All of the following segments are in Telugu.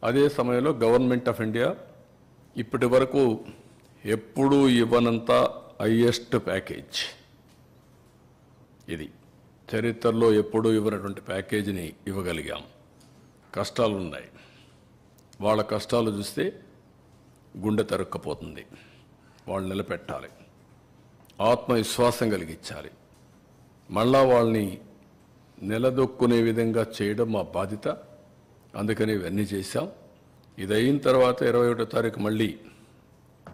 అదే సమయంలో గవర్నమెంట్ ఆఫ్ ఇండియా ఇప్పటి వరకు ఎప్పుడూ ఇవ్వనంత హైయెస్ట్ ప్యాకేజ్ ఇది. చరిత్రలో ఎప్పుడూ ఇవ్వనటువంటి ప్యాకేజీని ఇవ్వగలిగాం. కష్టాలు ఉన్నాయి. వాళ్ళ కష్టాలు చూస్తే గుండె తరుక్కపోతుంది. వాళ్ళు నిలబెట్టాలి, ఆత్మవిశ్వాసం కలిగించాలి, మళ్ళా వాళ్ళని నిలదొక్కునే విధంగా చేయడం మా బాధ్యత. అందుకని ఇవన్నీ చేశాం. ఇది అయిన తర్వాత 21వ తారీఖు మళ్ళీ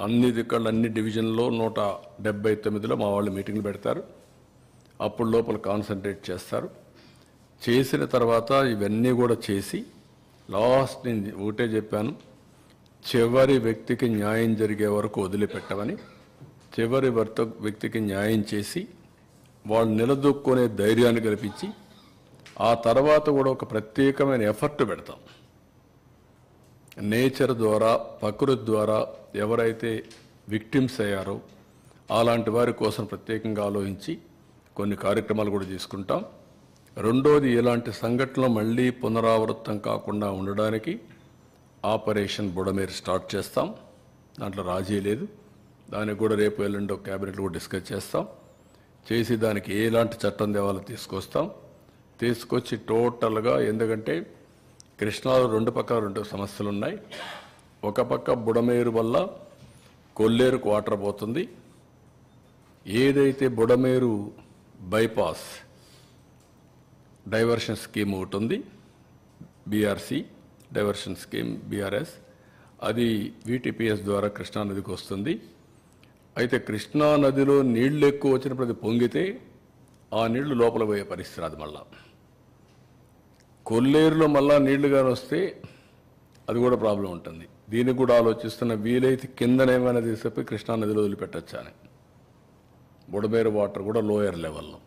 అన్ని దిక్కలు అన్ని డివిజన్లో 179లో మా వాళ్ళు మీటింగ్లు పెడతారు. అప్పుడు లోపల కాన్సన్ట్రేట్ చేస్తారు. చేసిన తర్వాత ఇవన్నీ కూడా చేసి లాస్ట్ నేను ఒకటే చెప్పాను, చివరి వ్యక్తికి న్యాయం జరిగే వరకు వదిలిపెట్టమని. చివరి వ్యక్తికి న్యాయం చేసి వాళ్ళు నిలదొక్కునే ధైర్యాన్ని కల్పించి ఆ తర్వాత కూడా ఒక ప్రత్యేకమైన ఎఫర్ట్ పెడతాం. నేచర్ ద్వారా, ప్రకృతి ద్వారా ఎవరైతే విక్టిమ్స్ అయ్యారో అలాంటి వారి కోసం ప్రత్యేకంగా ఆలోచించి కొన్ని కార్యక్రమాలు కూడా తీసుకుంటాం. రెండోది, ఇలాంటి సంఘటనలు మళ్ళీ పునరావృతం కాకుండా ఉండడానికి ఆపరేషన్ బుడమేరు స్టార్ట్ చేస్తాం. దాంట్లో రాజీ లేదు. దానికి కూడా రేపు ఎల్లుండో క్యాబినెట్లో కూడా డిస్కస్ చేస్తాం. చేసి దానికి ఎలాంటి చట్టం తేవాలో తీసుకొచ్చి టోటల్గా, ఎందుకంటే కృష్ణాలో రెండు పక్కల రెండు సమస్యలు ఉన్నాయి. ఒక పక్క బుడమేరు వల్ల కొల్లేరుకు వాటర్ పోతుంది. ఏదైతే బుడమేరు బైపాస్ డైవర్షన్ స్కీమ్ ఒకటి ఉంది, బీఆర్సీ డైవర్షన్ స్కీమ్, బీఆర్ఎస్, అది వీటీపీఎస్ ద్వారా కృష్ణానదికి వస్తుంది. అయితే కృష్ణానదిలో నీళ్లు ఎక్కువ వచ్చినప్పుడు అది పొంగితే ఆ నీళ్లు లోపల పోయే పరిస్థితి రాదు. మళ్ళా కొల్లేరులో మళ్ళా నీళ్లుగానే వస్తే అది కూడా ప్రాబ్లం ఉంటుంది. దీనికి కూడా ఆలోచిస్తున్న, వీలైతే కిందనేమైనా తీసుకుపోయి కృష్ణానదిలో వదిలిపెట్టచ్చా అని. బుడమేరు వాటర్ కూడా లోయర్ లెవెల్లో,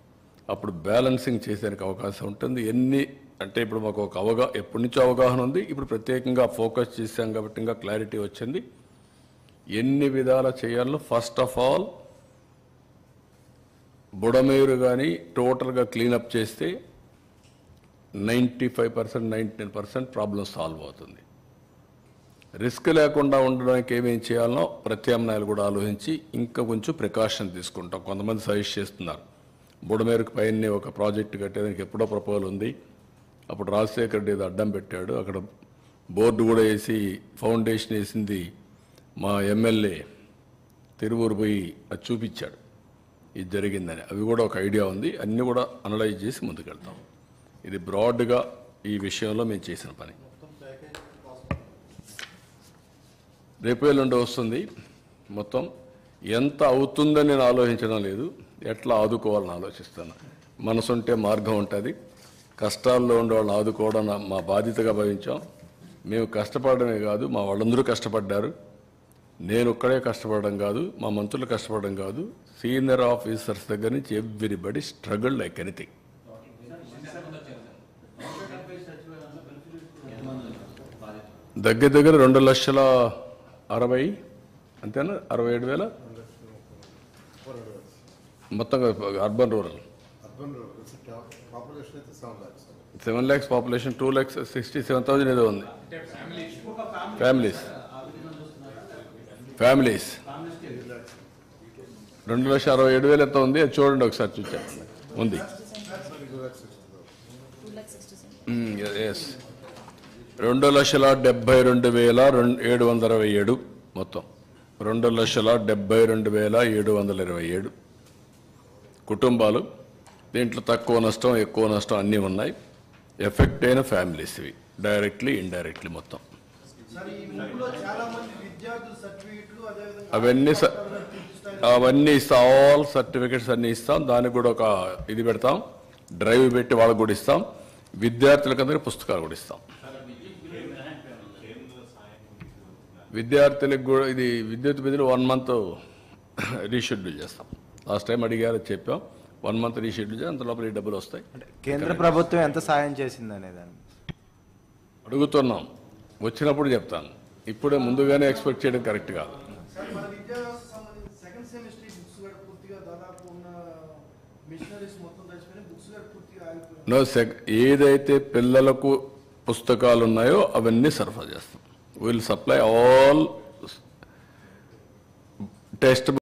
అప్పుడు బ్యాలెన్సింగ్ చేసేందుకు అవకాశం ఉంటుంది. అంటే ఇప్పుడు మాకు ఒక ఎప్పటి నుంచో అవగాహన ఉంది. ఇప్పుడు ప్రత్యేకంగా ఫోకస్ చేశాం కాబట్టి ఇంకా క్లారిటీ వచ్చింది. ఎన్ని విధాల చేయాలో ఫస్ట్ ఆఫ్ ఆల్ బుడమేరు కానీ టోటల్గా క్లీనప్ చేస్తే 95%, 99% ప్రాబ్లం సాల్వ్ అవుతుంది. రిస్క్ లేకుండా ఉండడానికి ఏమేం చేయాలనో ప్రత్యామ్నాయాలు కూడా ఆలోచించి ఇంకా కొంచెం ప్రికాషన్ తీసుకుంటాం. కొంతమంది సజెస్ట్ చేస్తున్నారు, బుడమేరుకు పైన ఒక ప్రాజెక్టు కట్టేదానికి ఎప్పుడో ప్రపోజల్ ఉంది. అప్పుడు రాజశేఖర్ రెడ్డి ఏదో అడ్డం పెట్టాడు. అక్కడ బోర్డు కూడా వేసి ఫౌండేషన్ వేసింది మా ఎమ్మెల్యే తిరువూరు పోయి అది చూపించాడు, ఇది జరిగిందని. అవి కూడా ఒక ఐడియా ఉంది. అన్నీ కూడా అనలైజ్ చేసి ముందుకెళ్తాం. ఇది బ్రాడ్గా ఈ విషయంలో మేము చేసిన పని. రేపు ఎల్లుండి వస్తుంది. మొత్తం ఎంత అవుతుందని నేను ఆలోచించడం లేదు, ఎట్లా ఆదుకోవాలని ఆలోచిస్తాను. మనసుంటే మార్గం ఉంటుంది. కష్టాల్లో ఉండే వాళ్ళని ఆదుకోవడం మా బాధ్యతగా భావించాం. మేము కష్టపడమే కాదు, మా వాళ్ళందరూ కష్టపడ్డారు. నేను ఒక్కడే కష్టపడడం కాదు, మా మంత్రులు కష్టపడడం కాదు, సీనియర్ ఆఫీసర్స్ దగ్గర నుంచి ఎవ్రీబడి స్ట్రగుల్ లైక్ ఎనీథింగ్. దగ్గర 2,60,000 అంతేనా, 67,000 మొత్తం అర్బన్ రూరల్. 7 lakhs పాపులేషన్, 2,67,000 ఏదో ఉంది. ఫ్యామిలీస్ 2,67,000 ఎంత ఉంది అది చూడండి ఒకసారి. చూచాను ఉంది. ఎస్, 2,72,727 మొత్తం. 2,72,727 కుటుంబాలు. దీంట్లో తక్కువ నష్టం, ఎక్కువ నష్టం అన్నీ ఉన్నాయి. ఎఫెక్ట్ అయిన ఫ్యామిలీస్ ఇవి, డైరెక్ట్లీ ఇండైరెక్ట్లీ మొత్తం. అవన్నీ ఇస్తాం. ఆల్ సర్టిఫికెట్స్ అన్నీ ఇస్తాం. దానికి కూడా ఒక ఇది పెడతాం, డ్రైవ్ పెట్టి వాళ్ళకు కూడా ఇస్తాం. విద్యార్థులకందరికీ పుస్తకాలు కూడా ఇస్తాం. విద్యార్థులకు కూడా ఇది విద్యుత్ బిల్లులు 1 month రీషెడ్యూల్ చేస్తాం. లాస్ట్ టైం అడిగారు, చెప్పాం. 1 month రీషెడ్యూల్ చేసి అంత లోపల ఈ డబ్బులు వస్తాయి. కేంద్ర ప్రభుత్వం ఎంత సాయం చేసింది అనేదాన్ని అడుగుతున్నాం. వచ్చినప్పుడు చెప్తాను. ఇప్పుడే ముందుగానే ఎక్స్పెక్ట్ చేయడం కరెక్ట్ కాదు. ఏదైతే పిల్లలకు పుస్తకాలు ఉన్నాయో అవన్నీ సరఫరా చేస్తాం. Will supply all text